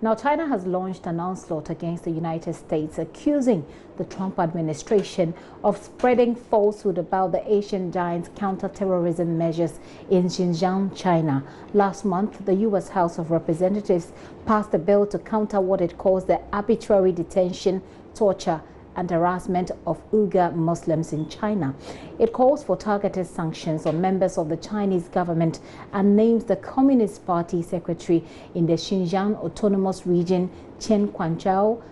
Now, China has launched an onslaught against the United States, accusing the Trump administration of spreading falsehood about the Asian giant's counter-terrorism measures in Xinjiang, China. Last month, the U.S. House of Representatives passed a bill to counter what it calls the arbitrary detention, torture, and harassment of Uyghur Muslims in China. It calls for targeted sanctions on members of the Chinese government and names the Communist Party secretary in the Xinjiang Autonomous Region, Chen Quanzhou.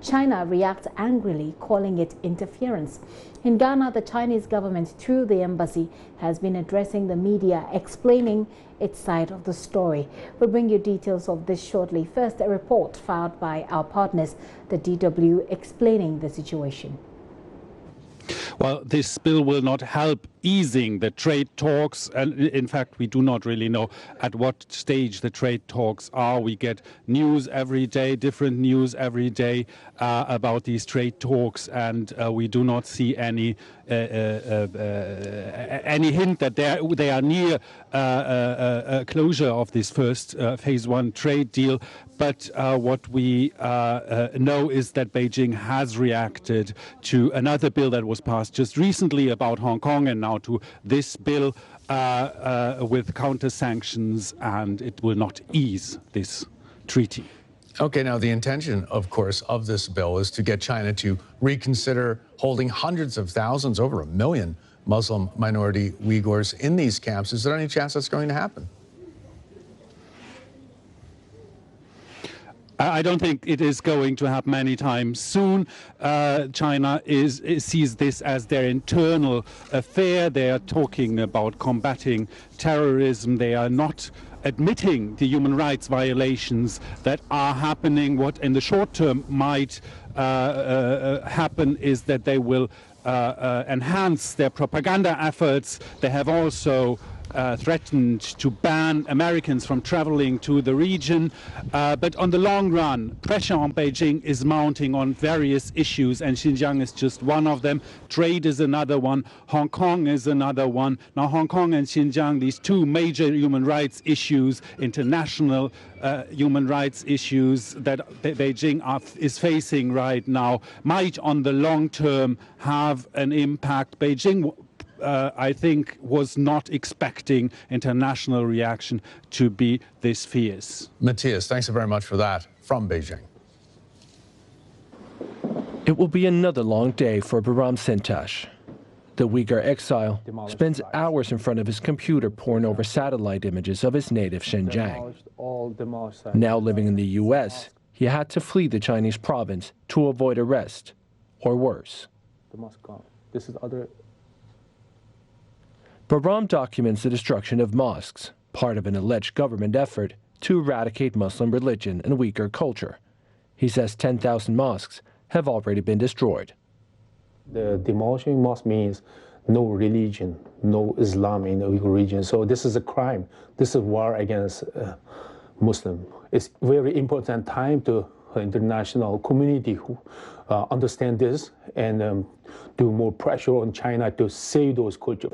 China reacts angrily, calling it interference. In Ghana, the Chinese government, through the embassy, has been addressing the media, explaining its side of the story. We'll bring you details of this shortly. First, a report filed by our partners, the DW, explaining the situation. Well, this bill will not help easing the trade talks, and in fact we do not really know at what stage the trade talks are. We get news every day, different news every day about these trade talks, and we do not see any hint that they are near a closure of this first phase one trade deal. But what we know is that Beijing has reacted to another bill that was passed just recently about Hong Kong, and now to this bill with counter sanctions, and it will not ease this treaty. Okay, now the intention, of course, of this bill is to get China to reconsider holding hundreds of thousands, over 1 million Muslim minority Uyghurs in these camps. Is there any chance that's going to happen? I don't think it is going to happen anytime soon. China sees this as their internal affair. They are talking about combating terrorism. They are not admitting the human rights violations that are happening. What in the short term might happen is that they will enhance their propaganda efforts. They have also threatened to ban Americans from traveling to the region. But on the long run, pressure on Beijing is mounting on various issues, and Xinjiang is just one of them. Trade is another one. Hong Kong is another one. Now, Hong Kong and Xinjiang, these two major human rights issues, international human rights issues that Beijing is facing right now, might on the long term have an impact. Beijing I think was not expecting international reaction to be this fierce. Matthias, thanks very much for that from Beijing. It will be another long day for Bahram Sintash. The Uyghur exile spends hours in front of his computer poring over satellite images of his native Xinjiang. Now living in the U.S., he had to flee the Chinese province to avoid arrest, or worse. Bahram documents the destruction of mosques, part of an alleged government effort to eradicate Muslim religion and Uyghur culture. He says 10,000 mosques have already been destroyed. The demolishing mosque means no religion, no Islam in the Uyghur region. So this is a crime. This is war against Muslim. It's very important time to international community who understand this and do more pressure on China to save those cultures.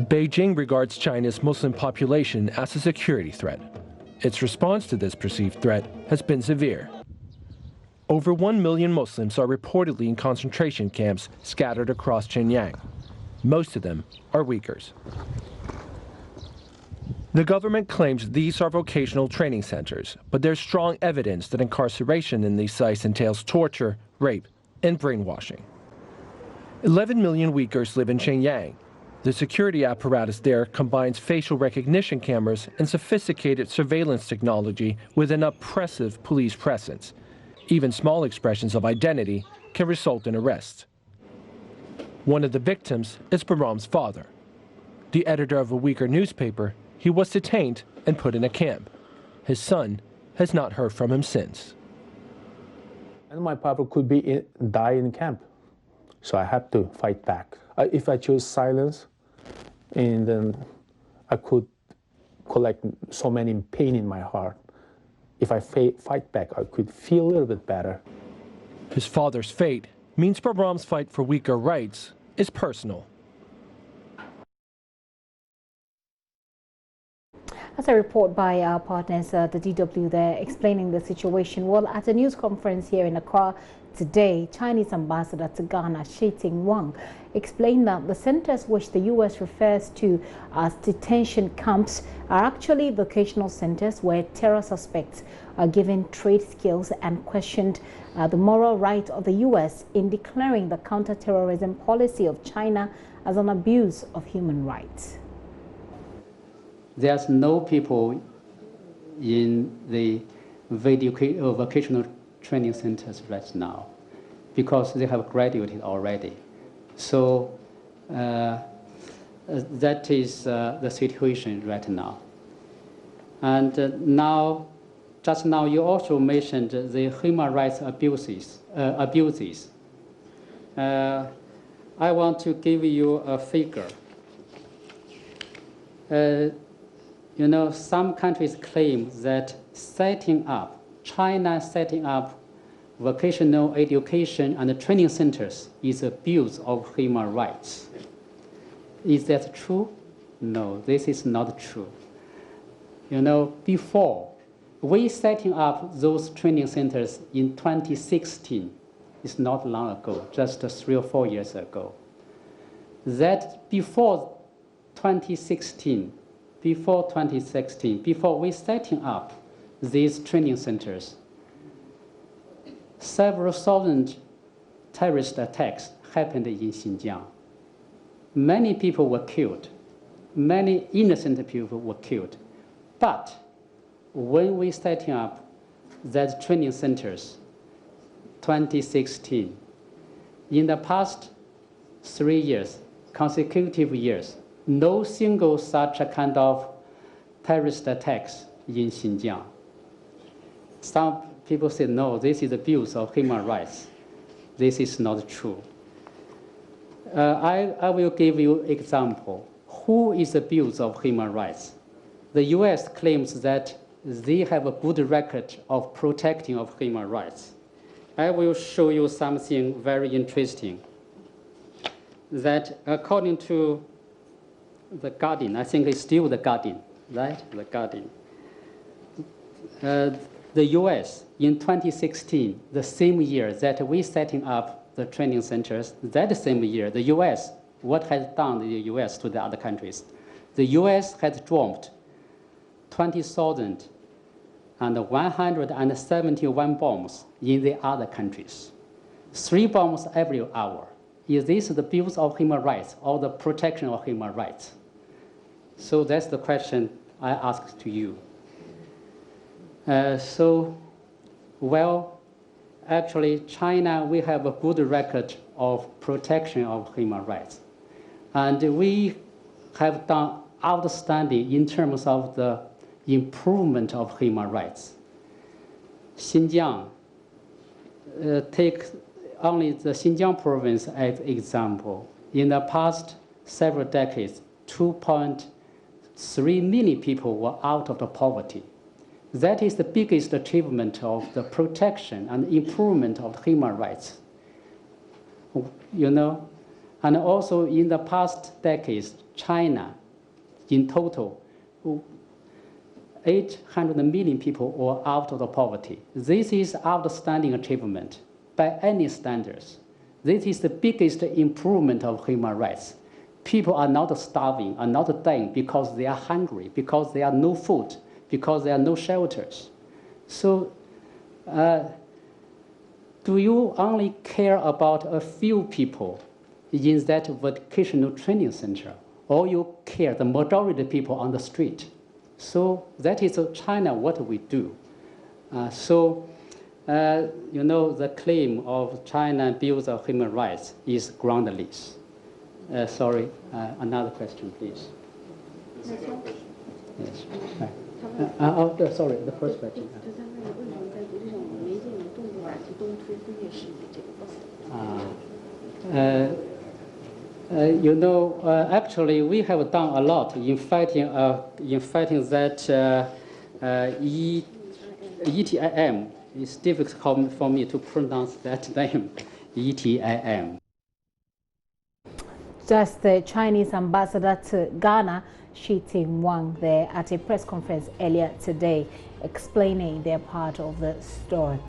Beijing regards China's Muslim population as a security threat. Its response to this perceived threat has been severe. Over 1 million Muslims are reportedly in concentration camps scattered across Xinjiang. Most of them are Uyghurs. The government claims these are vocational training centers, but there's strong evidence that incarceration in these sites entails torture, rape, and brainwashing. 11 million Uyghurs live in Xinjiang. The security apparatus there combines facial recognition cameras and sophisticated surveillance technology with an oppressive police presence. Even small expressions of identity can result in arrest. One of the victims is Bahram's father. The editor of a Uyghur newspaper, he was detained and put in a camp. His son has not heard from him since. And my papa could die in camp, so I have to fight back. If I choose silence, and then I could collect so many pain in my heart. If I fight back, I could feel a little bit better. His father's fate means Bahram's fight for Uyghur rights is personal. That's a report by our partners, the DW there, explaining the situation. Well, at a news conference here in Accra today, Chinese ambassador to Ghana, Shi-Ting Wang, explained that the centers which the U.S. refers to as detention camps are actually vocational centers where terror suspects are given trade skills, and questioned the moral right of the U.S. in declaring the counter-terrorism policy of China as an abuse of human rights. There's no people in the vocational training centers right now because they have graduated already. So that is the situation right now. And just now you also mentioned the human rights abuses. I want to give you a figure. You know, some countries claim that China setting up vocational education and training centers is abuse of human rights. Is that true? No, this is not true. You know, before we setting up those training centers in 2016, it's not long ago, just 3 or 4 years ago. That before 2016, before we setting up these training centers, several thousand terrorist attacks happened in Xinjiang. Many people were killed. Many innocent people were killed. But when we setting up that training centers, 2016, in the past 3 years, consecutive years, no single such a kind of terrorist attacks in Xinjiang. Some people say, no, this is abuse of human rights. This is not true. I will give you an example. Who is abuse of human rights? The US claims that they have a good record of protecting of human rights. I will show you something very interesting. That according to The Guardian, I think it's still The Guardian, right? The Guardian. The US in 2016, the same year that we setting up the training centers, that same year, the US, what has done the US to the other countries? The US has dropped 20,171 bombs in the other countries. 3 bombs every hour. Is this the abuse of human rights or the protection of human rights? So that's the question I ask to you. Actually, China, we have a good record of protection of human rights. And we have done outstanding in terms of the improvement of human rights. Xinjiang, take only the Xinjiang province as example. In the past several decades, 2.3 million people were out of the poverty. That is the biggest achievement of the protection and improvement of human rights. You know, and also in the past decades, China, in total, 800 million people were out of the poverty. This is outstanding achievement by any standards. This is the biggest improvement of human rights. People are not starving, are not dying because they are hungry, because there are no food, because there are no shelters. So do you only care about a few people in that vocational training center, or you care the majority of people on the street? So that is China, what we do. You know, the claim of China abuse of human rights is groundless. Sorry, another question, please. Yes. Sorry, the first question. You know, actually, we have done a lot in fighting that ETIM. It's difficult for me to pronounce that name, ETIM. That's the Chinese ambassador to Ghana, Shi Ting-wang, there at a press conference earlier today, explaining their part of the story.